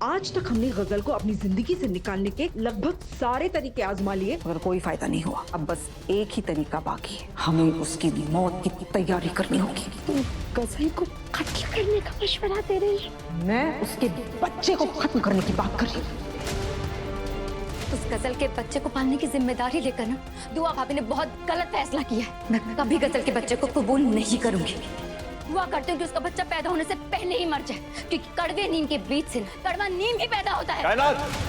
आज तक हमने गजल को अपनी जिंदगी से निकालने के लगभग सारे तरीके आजमा लिए, मगर कोई फायदा नहीं हुआ। अब बस एक ही तरीका बाकी है, हमें उसकी मौत की तैयारी करनी होगी। तुम गजल को कत्ल करने का मशवरा दे रही हो? मैं उसके बच्चे को खत्म करने की बात कर रही हूँ। उस गजल के बच्चे को पालने की जिम्मेदारी लेकर ना दुआ भाभी ने बहुत गलत फैसला किया है। मैं कभी गजल के बच्चे को कबूल नहीं करूंगी। दुआ करती हूँ कि उसका बच्चा पैदा होने से पहले ही मर जाए, क्योंकि कड़वे नीम के बीच से कड़वा नीम ही पैदा होता है।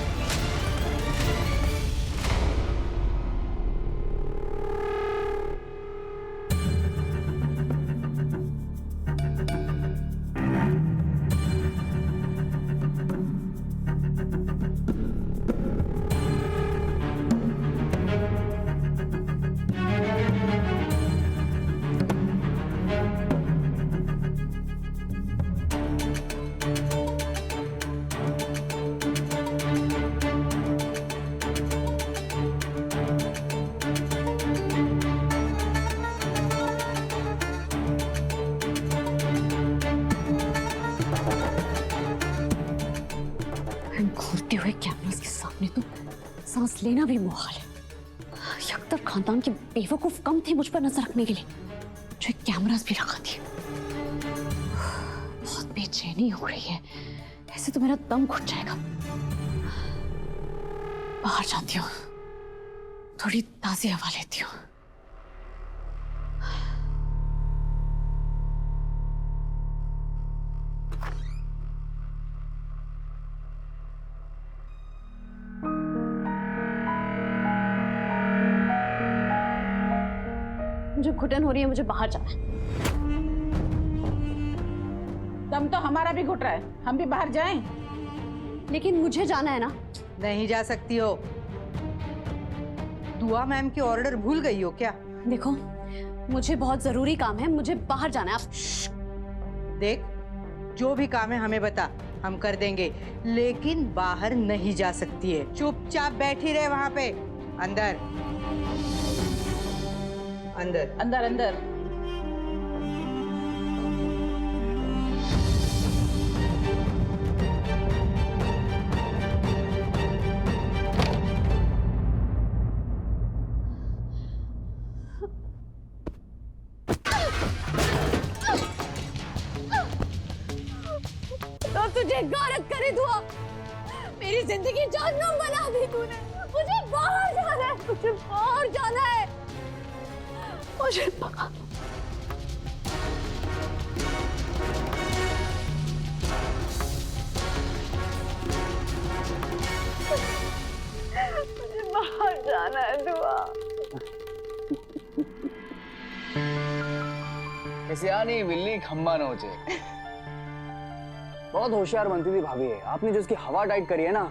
घूरते हुए कैमरास के सामने तो सांस लेना भी मुहाल है। अख्तर खानदान के बेवकूफ कम थे मुझ पर नजर रखने के लिए, जो कैमरास भी लगा दिए। बहुत बेचैनी हो रही है, ऐसे तो मेरा दम घुट जाएगा। बाहर जाती हूँ, थोड़ी ताजी हवा लेती हूँ। मुझे घुटन हो रही है, मुझे बाहर जाना है। दम तो हमारा भी घुट रहा है, हम भी बाहर जाएं? लेकिन मुझे जाना है ना। नहीं जा सकती हो। दुआ मैम की ऑर्डर भूल गई हो क्या? देखो, मुझे बहुत जरूरी काम है, मुझे बाहर जाना है। आप देख, जो भी काम है हमें बता, हम कर देंगे, लेकिन बाहर नहीं जा सकती है। चुपचाप बैठी रहे वहां पे। अंदर अंदर अंदर अंदर। तो तुझे गारत करे दुआ, मेरी जिंदगी जहन्नम बना दी तूने। मुझे बाहर जाना है, मुझे बाहर जाना है, मुझे बाहर। मुझे बाहर जाना है दुआ। सियानी बिल्ली खम्बा नोचे। बहुत होशियार बनती थी भाभी है। आपने जो उसकी हवा टाइट करी है ना,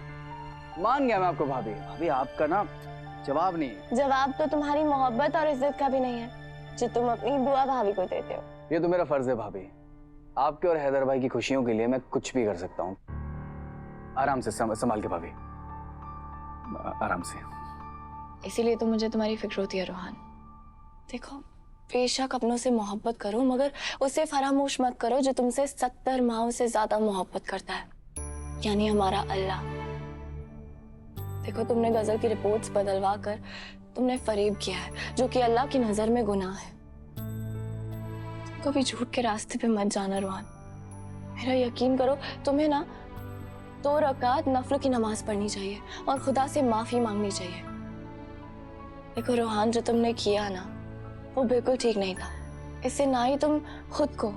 मान गया मैं आपको भाभी। भाभी आपका ना जवाब नहीं है। जवाब तो तुम्हारी मोहब्बत और इज्जत का भी नहीं है जो तुम अपनी दुआ भाभी को देते हो। ये तो मेरा फर्ज है भाभी। आपके और हैदर भाई की खुशियों के लिए मैं कुछ भी कर सकता हूँ। आराम से संभाल के भाभी, आराम से। इसीलिए तो मुझे तुम्हारी फिक्र होती है रोहान। देखो, बेशक अपनों से मोहब्बत करो, मगर उसे फरामोश मत करो जो तुमसे 70 माओं से ज्यादा मोहब्बत करता है, यानी हमारा अल्लाह। देखो, तुमने गजल की रिपोर्ट्स बदलवा कर तुमने फरेब किया है, जो कि अल्लाह की नजर में गुनाह है। तुम कभी झूठ के रास्ते पे मत जाना रोहान। मेरा यकीन करो, तुम्हें ना 2 रकात नफल की नमाज पढ़नी चाहिए और खुदा से माफी मांगनी चाहिए। देखो रोहान, जो तुमने किया ना, वो बिल्कुल ठीक नहीं था। इससे ना ही तुम खुद को,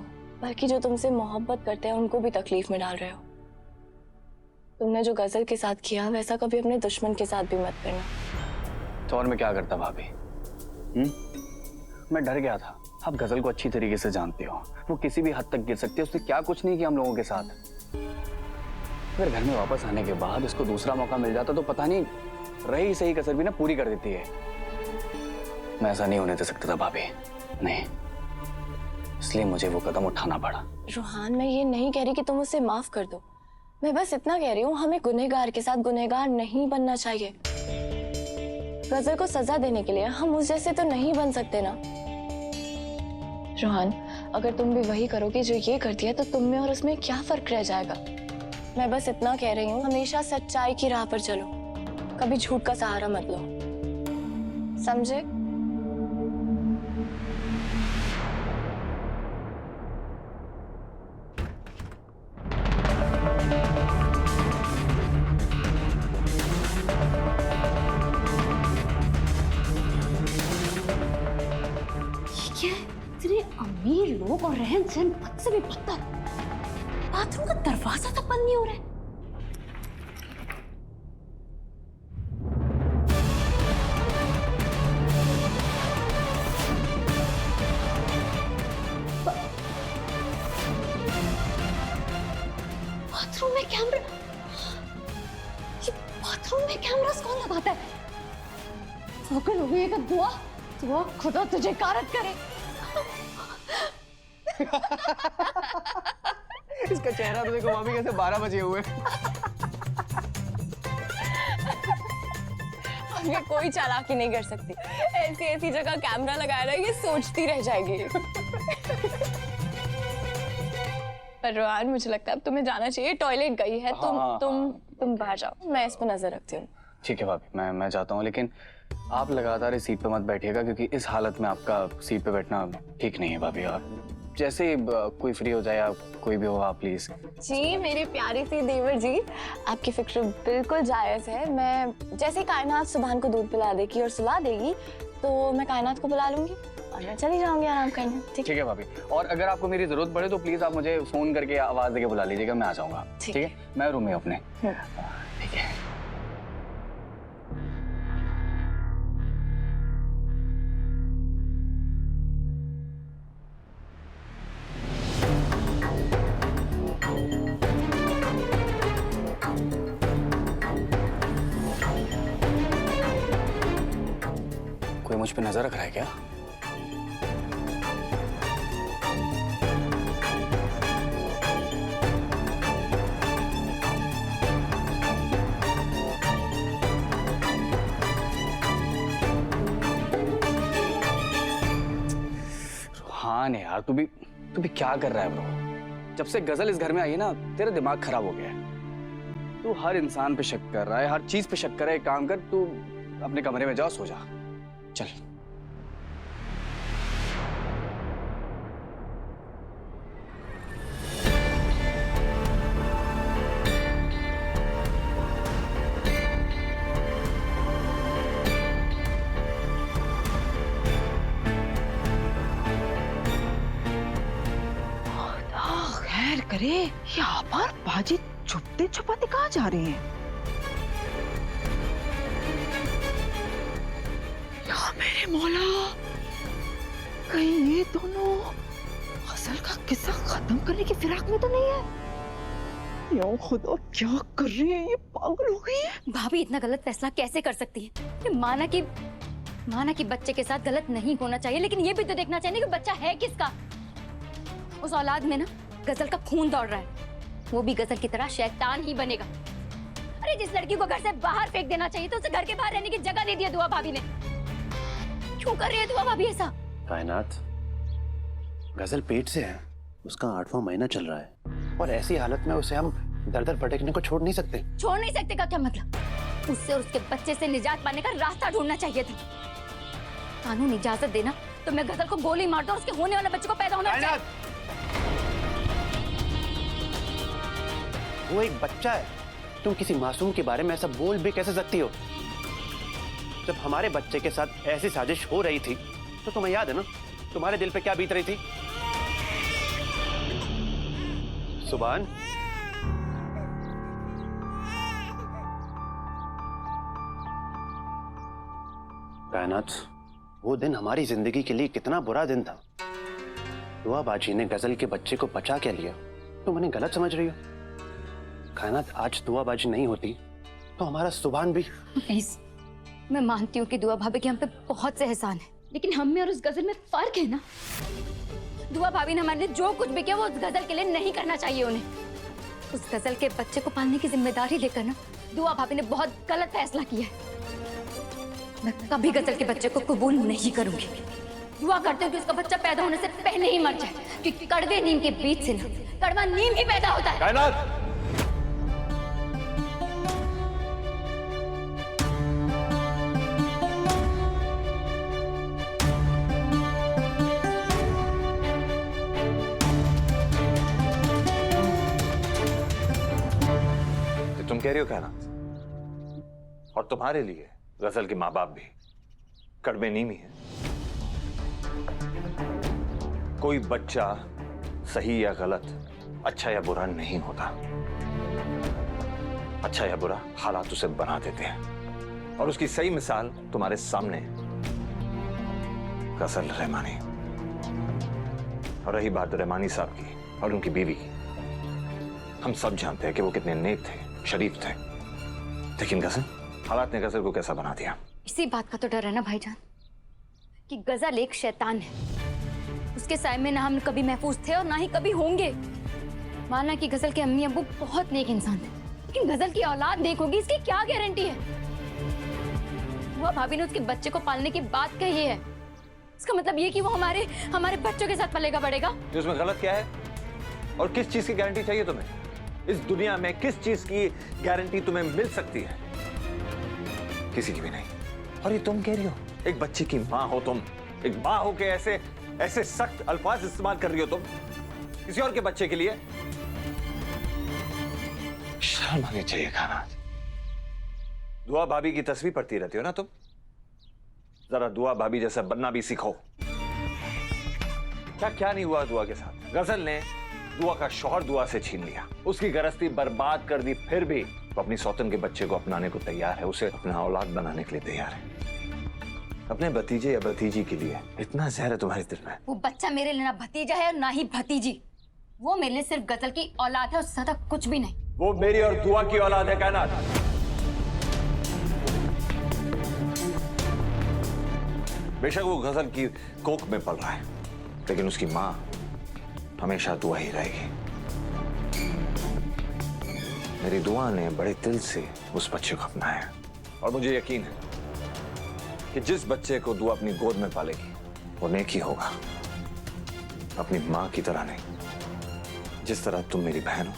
बल्कि जो तुमसे मोहब्बत करते हैं उनको भी तकलीफ में डाल रहे हो। तुमने जो गजल के साथ किया, वैसा कभी अपने दुश्मन के साथ भी मत करना। तो और मैं क्या करता भाभी? मैं डर गया था। आप गजल को अच्छी तरीके से जानते हो, वो किसी भी हद तक गिर सकती है। उसने क्या कुछ नहीं किया हम लोगों के साथ। अगर घर में वापस आने के बाद उसको दूसरा मौका मिल जाता तो पता नहीं रही सही कसर भी ना पूरी कर देती है। मैं ऐसा नहीं होने दे सकता था भाभी, नहीं। इसलिए मुझे वो कदम उठाना पड़ा। रोहान, मैं ये नहीं कह रही कि तुम उसे माफ कर दो। मैं बस इतना कह रही हूँ, हमें गुनहगार के साथ गुनहगार नहीं बनना चाहिए। गजल को सजा देने के लिए हम उस जैसे तो नहीं बन सकते ना। रोहान, अगर तुम भी वही करोगे जो ये करती है, तो तुम में और उसमें क्या फर्क रह जाएगा? मैं बस इतना कह रही हूँ, हमेशा सच्चाई की राह पर चलो, कभी झूठ का सहारा मत लो, समझे? क्या है? इतने अमीर लोग और रहन सहन बद से भी बदतर। बाथरूम का दरवाजा तक बंद नहीं हो रहा है। बाथरूम में कैमरा, ये बाथरूम में कैमरास कौन लगाता है? फौकन हो गई है कि दुआ दुआ खुदा तुझे कारत करे। इसका चेहरा तो देखो भाभी, कैसे 12 बजे हुए। अब ये कोई चालाकी नहीं कर सकती, ऐसी ऐसी जगह कैमरा लगाया ना, ये सोचती रह जाएगी। पर रोहान, मुझे लगता है अब तुम्हें जाना चाहिए, टॉयलेट गई है। तुम बाहर जाओ, मैं इस पर नजर रखती हूँ। ठीक है भाभी, मैं जाता हूँ, लेकिन आप लगातार इस सीट पे मत बैठिएगा, क्योंकि इस हालत में आपका सीट पे बैठना ठीक नहीं है भाभी। आप जैसे ही कोई फ्री हो जाए या कोई भी हो, आप प्लीज। जी मेरे प्यारी सी देवर जी, आपकी फिक्र बिल्कुल जायज है। मैं जैसे ही कायनात सुभान को दूध पिला देगी और सुला देगी, तो मैं कायनात को बुला लूंगी और मैं चली जाऊंगी आराम करने। ठीक है भाभी, और अगर आपको मेरी जरूरत पड़े तो प्लीज आप मुझे फोन करके आवाज देके बुला लीजिएगा, मैं आ जाऊंगा। ठीक है, मैं रूम में अपने। ठीक है। कोई मुझ पे नजर रख रहा है क्या? रोहान यार, तू भी क्या कर रहा है ब्रो? जब से गजल इस घर में आई है ना, तेरा दिमाग खराब हो गया है। तू हर इंसान पे शक कर रहा है, हर चीज पे शक कर रहा है। एक काम कर, तू अपने कमरे में जाओ, सो जा, चल। खैर करे, यहाँ पर बाजी छुपते छुपाते कहाँ जा रही हैं? या मेरे मौला, कहीं ये दोनों असल का किस्सा खत्म करने की फिराक में तो नहीं है? या खुदा, क्या कर रही है ये? पागल हो गई है। भाभी इतना गलत फैसला कैसे कर सकती है? ये माना कि बच्चे के साथ गलत नहीं होना चाहिए, लेकिन ये भी तो देखना चाहिए कि बच्चा है किसका। उस औलाद में ना गजल का खून दौड़ रहा है, वो भी गजल की तरह शैतान ही बनेगा। अरे जिस लड़की को घर से बाहर फेंक देना चाहिए तो उसे घर के बाहर रहने की जगह दे दिया दुआ भाभी ने। क्यों कर रही है दुआ भाभी ऐसा? कायनात, गजल पेट से है, उसका 8वां महीना चल रहा है, और ऐसी हालत में उसे हम दर दर भटकने को छोड़ नहीं सकते। छोड़ नहीं सकते का क्या मतलब? उससे और उसके बच्चे से निजात पाने का रास्ता ढूंढना चाहिए था। कानून इजाजत देना तो मैं गजल को गोली मार दूं और उसके होने वाले बच्चे को पैदा होना चाहिए। वो एक बच्चा है, तुम किसी मासूम के बारे में ऐसा बोल भी कैसे सकती हो? जब हमारे बच्चे के साथ ऐसी साजिश हो रही थी तो तुम्हें याद है ना, तुम्हारे दिल पे क्या बीत रही थी? सुभान, कायनात, वो दिन हमारी जिंदगी के लिए कितना बुरा दिन था। दुआ बाजी ने गजल के बच्चे को बचा क्या लिया? तुम उन्हें गलत समझ रही हो। कायनात, आज दुआ बाजी नहीं होती तो हमारा सुभान भी। मैं मानती हूँ कि दुआ भाभी के हम पे बहुत से एहसान है, लेकिन हम में और उस गजल में फर्क है ना। दुआ भाभी ने हमारे लिए जो कुछ भी किया वो उस गजल के लिए नहीं करना चाहिए उन्हें। उस गजल के बच्चे को पालने की जिम्मेदारी लेकर ना दुआ भाभी ने बहुत गलत फैसला किया है। मैं कभी गजल के बच्चे को कबूल नहीं करूंगी। दुआ करते हूँ कि उसका बच्चा पैदा होने से पहले ही मर जाए, क्योंकि कड़वे नीम के बीच से ना कड़वा नीम ही पैदा होता है। कायनात, तुम कह रही हो कहना, और तुम्हारे लिए गजल के माँ बाप भी कड़वे नीमी है। कोई बच्चा सही या गलत, अच्छा या बुरा नहीं होता। अच्छा या बुरा हालात उसे बना देते हैं, और उसकी सही मिसाल तुम्हारे सामने है, गजल रहमानी। और रही बात रहमानी साहब की और उनकी बीवी की, हम सब जानते हैं कि वो कितने नेक थे, शरीफ थे, लेकिन गजल, हालात ने गजल को कैसा बना दिया। इसी बात का तो डर है ना भाईजान कि गजल एक शैतान है। उसके साए में ना हम कभी महफूज थे और ना ही कभी होंगे। माना कि गजल के अम्मी अब्बू बहुत नेक इंसान थे, लेकिन गजल की औलाद नेक होगी इसकी क्या गारंटी है? वो भाभी ने उसके बच्चे को पालने की बात कही है, इसका मतलब ये कि वो हमारे बच्चों के साथ पलेगा बढ़ेगा। तो उसमें गलत क्या है? और किस चीज की गारंटी चाहिए तुम्हें? इस दुनिया में किस चीज की गारंटी तुम्हें मिल सकती है? किसी की भी नहीं। और ये तुम कह रही हो, एक बच्चे की माँ हो तुम, एक माँ हो के ऐसे सख्त अल्फाज इस्तेमाल कर रही हो तुम किसी और के बच्चे के लिए। शर्म आनी चाहिए खाना। दुआ भाभी की तस्वीर पढ़ती रहती हो ना तुम, जरा दुआ भाभी जैसा बनना भी सीखो। क्या नहीं हुआ दुआ के साथ? गजल ने दुआ का शौहर दुआ से छीन लिया, उसकी गृहस्थी बर्बाद कर दी, फिर भी वो अपनी सौतन के बच्चे को अपनाने को तैयार है, उसे अपना औलाद बनाने के लिए तैयार है। अपने भतीजे या भतीजी के लिए इतना जहर है तुम्हारे दिल में। वो बच्चा मेरे लिए ना भतीजा है और ना ही भतीजी, वो मेरे लिए सिर्फ गजल की औलाद है और ज्यादा कुछ भी नहीं। वो मेरी और दुआ की औलाद है कायनात। बेशक वो गजल की कोख में पल रहा है, लेकिन उसकी माँ हमेशा दुआ ही रहेगी। मेरी दुआ ने बड़े दिल से उस बच्चे को अपनाया, और मुझे यकीन है कि जिस बच्चे को दुआ अपनी गोद में पालेगी वो नेक ही होगा, अपनी माँ की तरह नहीं। जिस तरह तुम मेरी बहन हो,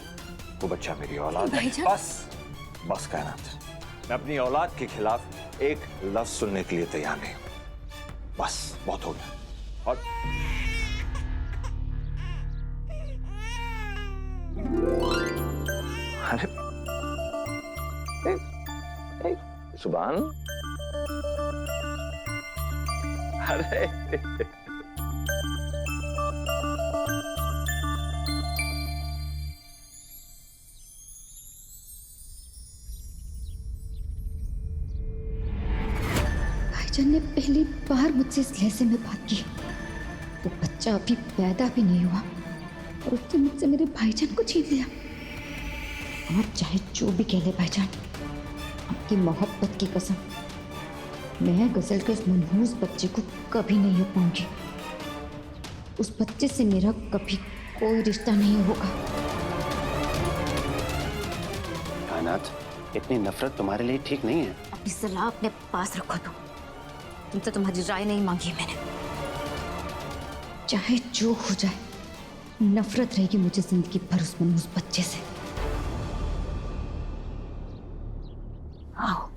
वो बच्चा मेरी औलाद है। बस कायनात, मैं अपनी औलाद के खिलाफ एक लफ्ज सुनने के लिए तैयार नहीं। बस बहुत हो गया। और अरे सुभान, अरे भाईजान ने पहली बार मुझसे इस लहजे में बात की। वो बच्चा अभी पैदा भी नहीं हुआ और उसने मुझसे मेरे भाईजान को छीन लिया। और चाहे जो भी कह ले भाईजान, आपकी मोहब्बत की कसम, मैं गजल के उस मनहूस बच्चे को कभी नहीं अपनाऊंगी। उस बच्चे से मेरा कभी कोई रिश्ता नहीं होगा। कायनात, इतनी नफरत तुम्हारे लिए ठीक नहीं है। अपनी सलाह अपने पास रखो। तुमसे तुम्हारी राय नहीं मांगी मैंने। चाहे जो हो जाए, नफरत रहेगी मुझे जिंदगी भर उस मनहूस बच्चे से। आओ।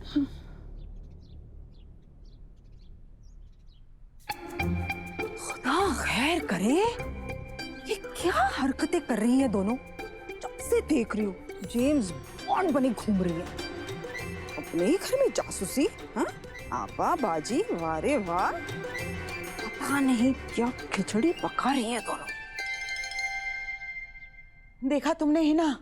खुदा खैर करे, ये क्या हरकतें कर रही हैं दोनों? जब से देख रही हूँ जेम्स बॉन्ड बनी घूम रही है। अपने ही घर में जासूसी, हाँ? आपा बाजी, वारे वाह, पता नहीं क्या खिचड़ी पका रही है दोनों। देखा तुमने हिना,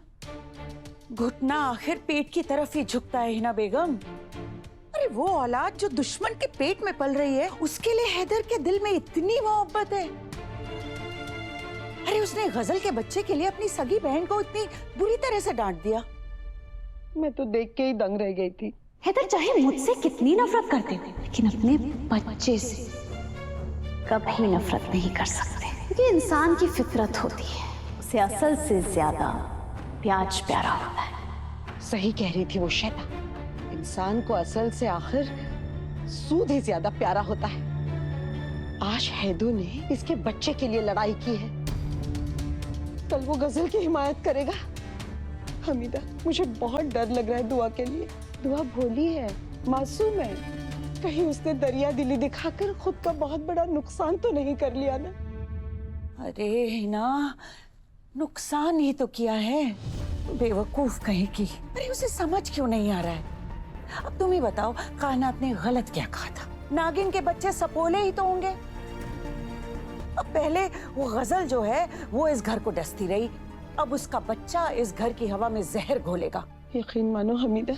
घुटना आखिर पेट की तरफ ही झुकता है हिना बेगम। अरे वो औलाद जो दुश्मन के पेट में पल रही है, उसके लिए हैदर के दिल में इतनी मोहब्बत है। अरे उसने गजल के बच्चे के लिए अपनी सगी बहन को इतनी बुरी तरह से डांट दिया। मैं तो देख के ही दंग रह गई थी। हैदर चाहे मुझसे कितनी नफरत करते हो, लेकिन अपने बच्चे से कभी नफरत नहीं कर सकते। ये इंसान की फितरत होती है, उसे असल से ज्यादा प्याज प्यारा होता है। सही कह रही थी वो शैतान, इंसान को असल से आखिर सूद ही ज्यादा प्यारा होता है। आज हैदू ने इसके बच्चे के लिए लड़ाई की है, कल वो गजल की हिमायत करेगा। हमीदा, मुझे बहुत डर लग रहा है दुआ के लिए। दुआ भोली है, मासूम है, कहीं उसने दरिया दिली दिखाकर खुद का बहुत बड़ा नुकसान तो नहीं कर लिया ना? अरे हिना, नुकसान ही तो किया है, बेवकूफ कहीं की। अरे उसे समझ क्यों नहीं आ रहा है? अब तुम ही बताओ, कायनात ने गलत क्या कहा था? नागिन के बच्चे सपोले ही तो होंगे। अब पहले वो गजल जो है वो इस घर को डसती रही, अब उसका बच्चा इस घर की हवा में जहर घोलेगा। यकीन मानो हमीदा,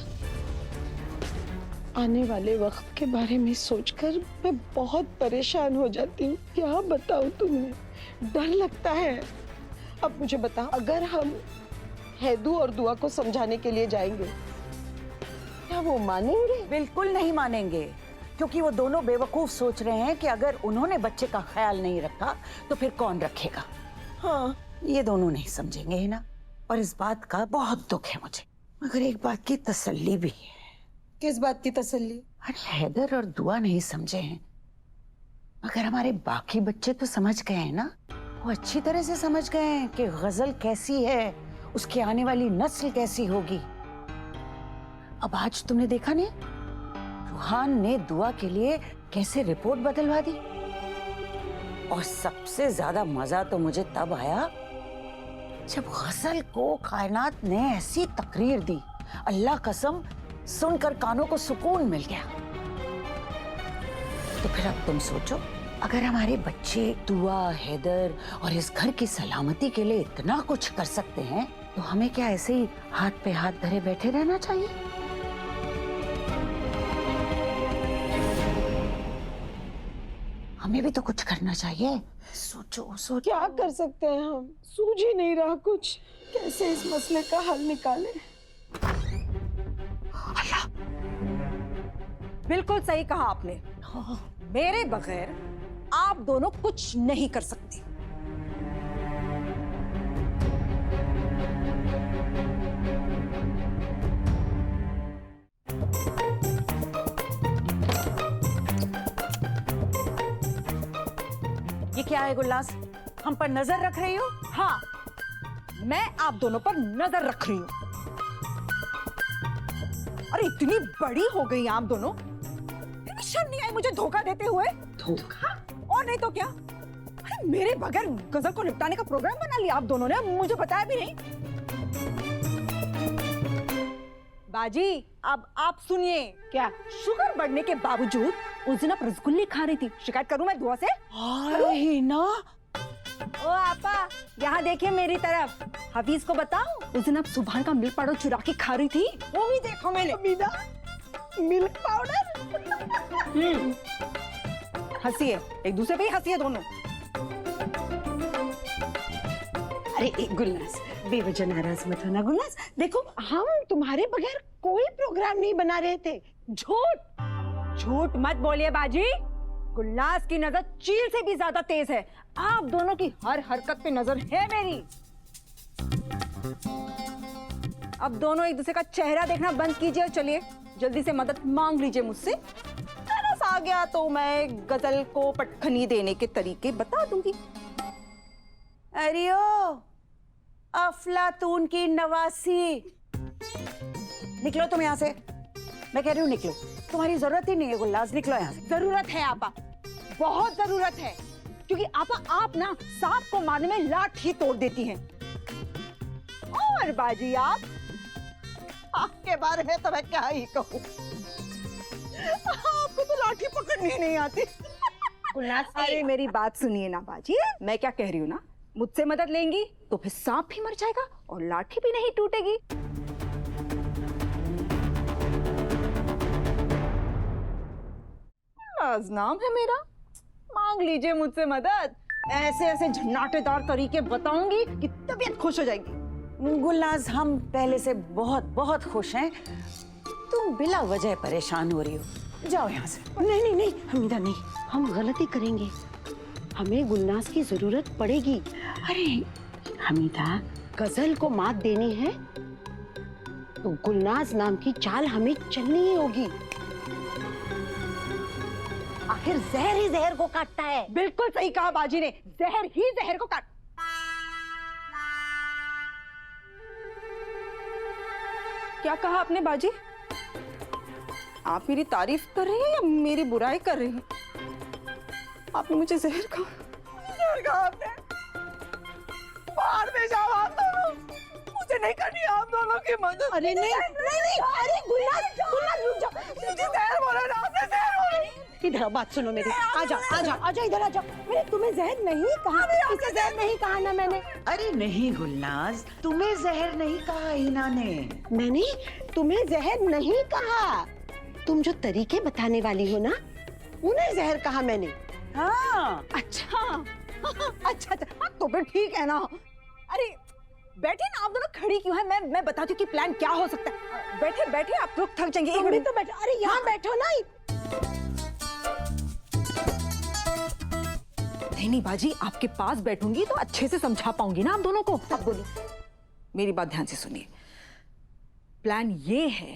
आने वाले वक्त के बारे में सोचकर मैं बहुत परेशान हो जाती हूँ। क्या बताऊँ तुम्हें, डर लगता है। अब मुझे बताओ, अगर हम हैदू और दुआ को समझाने के लिए जाएंगे, क्या वो मानेंगे? बिल्कुल नहीं मानेंगे, क्योंकि वो दोनों बेवकूफ सोच रहे हैं कि अगर उन्होंने बच्चे का ख्याल नहीं रखा तो फिर कौन रखेगा। हाँ, ये दोनों नहीं समझेंगे ही ना, और इस बात का बहुत दुख है मुझे। मगर एक बात की तसल्ली भी है। किस बात की तसल्ली? अरे हैदर और दुआ नहीं समझे हैं, मगर हमारे बाकी बच्चे तो समझ गए हैं ना। वो अच्छी तरह से समझ गए हैं कि गजल कैसी है, उसकी आने वाली नस्ल कैसी होगी। अब आज तुमने देखा नहीं, रूहान ने दुआ के लिए कैसे रिपोर्ट बदलवा दी। और सबसे ज्यादा मजा तो मुझे तब आया जब गजल को कायनात ने ऐसी तकरीर दी, अल्लाह कसम सुनकर कानों को सुकून मिल गया। तो फिर अब तुम सोचो, अगर हमारे बच्चे दुआ, हैदर और इस घर की सलामती के लिए इतना कुछ कर सकते हैं, तो हमें क्या ऐसे ही हाथ पे हाथ धरे बैठे रहना चाहिए? हमें भी तो कुछ करना चाहिए। सोचो सोचो, क्या कर सकते हैं हम? सूझ ही नहीं रहा कुछ, कैसे इस मसले का हल निकालें। अल्लाह, बिल्कुल सही कहा आपने। मेरे बगैर आप दोनों कुछ नहीं कर सकते। ये क्या है गुलनाज, हम पर नजर रख रही हो? हाँ, मैं आप दोनों पर नजर रख रही हूँ। अरे इतनी बड़ी हो गई आप दोनों, शर्म नहीं आई मुझे धोखा देते हुए? धोखा? और नहीं तो क्या। अरे मेरे बगैर गजल को निपटाने का प्रोग्राम बना लिया आप दोनों ने, मुझे बताया भी नहीं। बाजी, अब आप सुनिए। क्या? शुगर बढ़ने के बावजूद उस दिन आप रसगुल्ले खा रही थी। शिकायत करूं मैं दुआ से? ही ना। ओ आपा, यहाँ देखिए मेरी तरफ। हफीज को बताओ, उस दिन आप सुभान का मिल्क पाउडर चुरा के खा रही थी, वो भी देखो मैंने। Milk powder? हंसी है, एक दूसरे पे ही हंसी है दोनों। अरे गुलनाज, बेवजह नाराज मत होना। गुलनाज देखो, हम तुम्हारे बगैर कोई प्रोग्राम नहीं बना रहे थे। झूठ झूठ मत बोलिए बाजी। गुलनाज की नजर चील से भी ज्यादा तेज है। आप दोनों की हर हरकत पे नजर है मेरी। अब दोनों एक दूसरे का चेहरा देखना बंद कीजिए और चलिए जल्दी से मदद मांग लीजिए मुझसे। तरस आ गया तो मैं गजल को पटखनी देने के तरीके बता दूंगी। अरे ओ अफलातून की नवासी, निकलो तुम यहाँ से। मैं कह रही हूँ निकलो, तुम्हारी जरूरत ही नहीं है गुलनाज, निकलो यहाँ से। जरूरत है आपा, बहुत जरूरत है, क्योंकि आपा आप ना सांप को मारने में लाठी तोड़ देती हैं। और बाजी आपके बारे में तो मैं क्या ही कहूँ, आपको तो लाठी पकड़नी नहीं आती। अरे मेरी बात सुनिए ना बाजी, मैं क्या कह रही हूँ ना, मुझसे मदद लेंगी तो फिर सांप भी मर जाएगा और लाठी भी नहीं टूटेगी। नाम है मेरा, मांग लीजिए मुझसे मदद। ऐसे ऐसे झन्नाटेदार तरीके बताऊंगी कि तबीयत खुश हो जाएगी। गुलनाज, हम पहले से बहुत बहुत खुश हैं, तुम बिला वजह परेशान हो रही हो। जाओ यहाँ से। नहीं नहीं नहीं हमीदा, नहीं, हम गलती करेंगे, हमें गुलनाज की जरूरत पड़ेगी। अरे हमीदा, गजल को मात देनी है तो गुलनाज नाम की चाल हमें चलनी ही होगी। आखिर जहर ही जहर को काटता है। बिल्कुल सही कहा बाजी ने, जहर ही जहर को काट। क्या कहा आपने बाजी? आप मेरी तारीफ कर रही हैं या मेरी बुराई कर रही हैं? आपने मुझे जहर कहा। जहर कहा आपने? बाहर में जाओ आप दोनों। मुझसे नहीं करनी आप दोनों की मदद। अरे नहीं नहीं नहीं, अरे गुलनाज गुलनाज रुक जाओ। मुझे जहर बोला ना, आपने जहर बोला। इधर आओ, बात सुनो मेरी। आजा आजा आजा, इधर आजा। मैंने तुम्हें जहर नहीं कहा, इसे जहर नहीं कहा ना मैंने। अरे नहीं गुलनाज, तुम्हें जहर नहीं कहा हिना ने। मैंने तुम्हें जहर नहीं कहा, तुम जो तरीके बताने वाली हो ना, उन्हें जहर कहा मैंने। हाँ अच्छा अच्छा अच्छा, हाँ, तो फिर ठीक है ना। अरे बैठे ना आप दोनों, खड़ी क्यों है? मैं बताती हूँ कि प्लान क्या हो सकता है। बैठे बैठे, आप लोग थक जाएंगे। तुम भी तो बैठो। अरे यहाँ बैठो ना। नहीं बाजी, आपके पास बैठूंगी तो अच्छे से समझा पाऊंगी ना आप दोनों को। अब बोलिए, मेरी बात ध्यान से सुनिए। प्लान ये है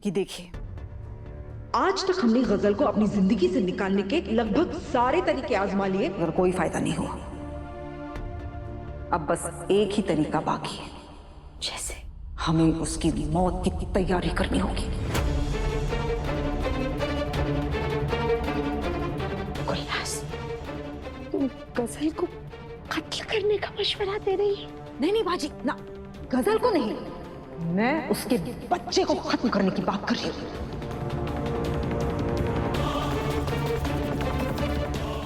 कि देखिए, आज तक हमने गजल को अपनी जिंदगी से निकालने के लगभग सारे तरीके आजमा लिए, मगर कोई फायदा नहीं हुआ। अब बस एक ही तरीका बाकी है, जैसे हमें उसकी मौत की तैयारी करनी होगी। गुलनाज, तुम गजल को कत्ल करने का मशवरा दे रही है? नहीं बाजी ना, गजल को नहीं, मैं उसके बच्चे को खत्म करने की बात कर रही हूँ।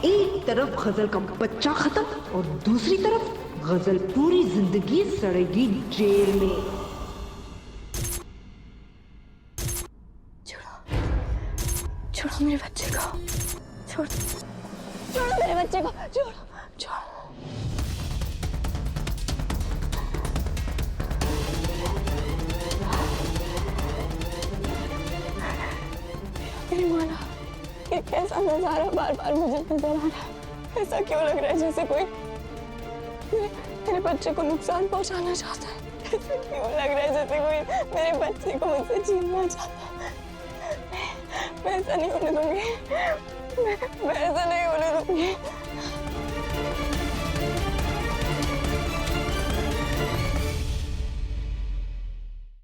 एक तरफ गजल का बच्चा खत्म और दूसरी तरफ गजल पूरी जिंदगी सड़ेगी जेल में। छोड़ो मेरे बच्चे को, छोड़ो मेरे बच्चे को, छोड़ो छोड़ो। मेरी मौला, ये कैसा नजारा बार बार मुझे नजर आ रहा है। ऐसा क्यों लग रहा है जैसे कोई मेरे बच्चे को नुकसान पहुंचाना चाहता है। ऐसा क्यों लग रहा है जैसे कोई मेरे बच्चे को मुझसे छीनना चाहता है। मैं ऐसा नहीं होने दूंगी, मैं ऐसा नहीं होने दूंगी।